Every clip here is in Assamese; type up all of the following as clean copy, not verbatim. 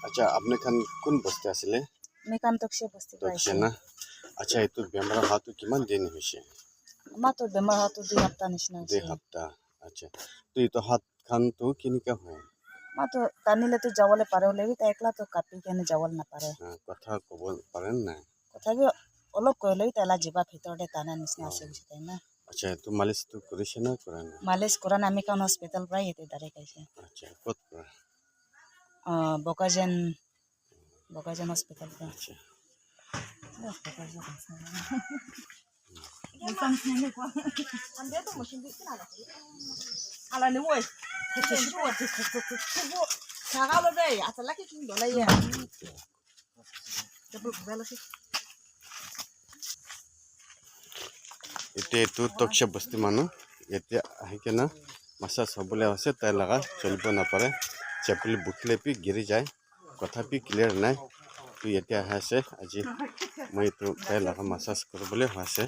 আচ্ছা আপনি খান কোন বস্তি আছিলে মেকান্তকসে বস্তি তকছে পাইছে না আচ্ছা এইটো বেমাৰ হোৱাটো কিমান দিন হৈছে আমার তো বেমার হতো 2 সপ্তাহ নিচিনা 2 হয়েছে সপ্তাহ আচ্ছা তো এইটো হাত খানটো কেনেকা হয় মা তো টানিলে তো যাবলে পারে হলে তো একলা তো কাপি কেনে যাবল না পারে কথা ক'ব পারেন না তথাপি অলপ কইলেই তালা জিবা ভিতৰতে টানা নিচিনা আছে বুঝি তাই না আচ্ছা এইটো মালিশটো কৰিছে না কৰা নাই মালিশ কৰা না আমি কাৰণ হসপিটাল প্ৰায় এতে ডাইৰেক্ট আইছে আচ্ছা ক'ত পৰা বকাজেন হসপিটাল প্রায় আচ্ছা এতিয়া এইটো তকছে বস্তি মানুহ এতিয়া আহি কেনে মাছাজ হ'বলৈ আছে তাই লগা চলিব নাপাৰে চেপলি বুকিলে পি গিৰি যায় কথাপি ক্লিয়াৰ নাই তো এতিয়া আহি আছে আজি মই এইটো তাই লগা মাছাজ কৰিবলৈ আছে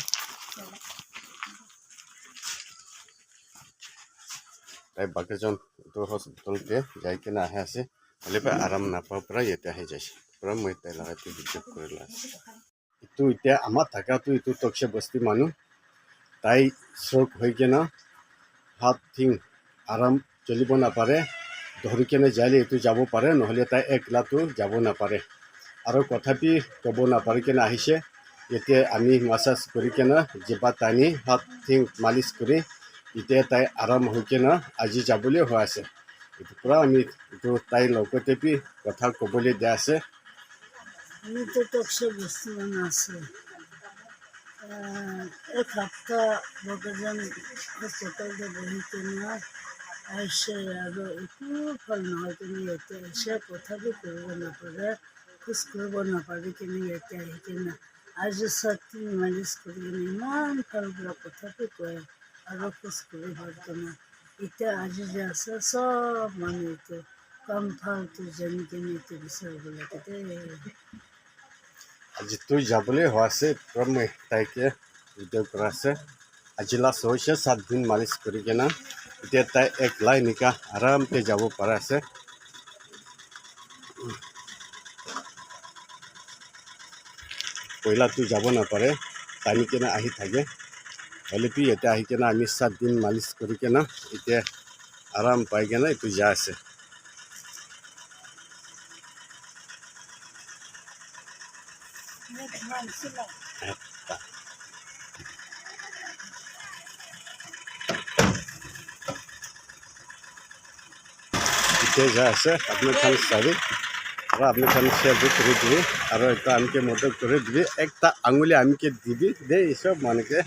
তাই বাকীজন এইটো হস্পিটেলতে যাই কেনে আহি আছে হ'লে আৰাম নাপাব পৰা ইয়াতে আহি যাইছে পৰা মই তাই লগা ভিডিঅ' কৰি আছে এইটো এতিয়া আমাৰ থাকাটো এইটো তকছে বস্তি মানুহ তাই ষ্ট্ৰক হৈ কেনে হাত ঠিং আৰাম চলিব নাপাৰে ধৰি কেনে যাইলে এইটো যাব পাৰে নহ'লে তাই একলাটো যাব নাপাৰে আৰু কথাপি ক'ব নাপাৰি কেনে আহিছে এতিয়া আমি মাছাজ কৰি কেনে জিবা টানি হাত ঠিং মালিচ কৰি এতিয়া তাই আৰাম হৈ কেনে আজি যাবলৈ হৈ আছে এইটো পৰা আমি এইটো তাইৰ লগতে পি কথা ক'বলৈ দিয়া আছে আমি তো তকসে বস্তি বানা আছে এক সপ্তাহ বকজন হসপিটালে বহি কেনে আইসে আৰু একো ফল নহয় কেনে ইয়াতে আইসে কথাবি কৰিব নাপাৰে খোজ কৰিব নাপাৰি কেনে ইয়াতে আহি কেনে আজি 7 দিন মালিচ কৰি কেনে ইমান ভাল পৰা কথাবি কয় আৰু খোজ কৰি ভাল কেনে এতিয়া আজি যে আছে চব মানুহ এইটো কাম ফালটো জানি কেনে এইটো বিচাৰিব লাগে দেই আজি তুই যাবলৈ হৈ আছে পৰা মই তাইকে ভিডিঅ' কৰা আছে আজি লাষ্ট হৈছে 7 দিন মালিচ কৰি কেনে এতিয়া তাই একলাই নিকা আৰামতে যাব পৰা আছে পইলাটো যাব নাপাৰে টানি কেনে আহি থাকে হ'লে পি ইয়াতে আহি কেনে আমি 7 দিন মালিচ কৰি কেনে এতিয়া আৰাম পাই কেনে এইটো যাই আছে এতিয়া যাই আছে আপোনাৰ খান চাবি আৰু আপুনি খান শ্বেয়াৰটো কৰি দিবি আৰু এটা আনকে মদত কৰি দিবি একটা আঙুলি আনকে দিবি দেই চব মানুহকে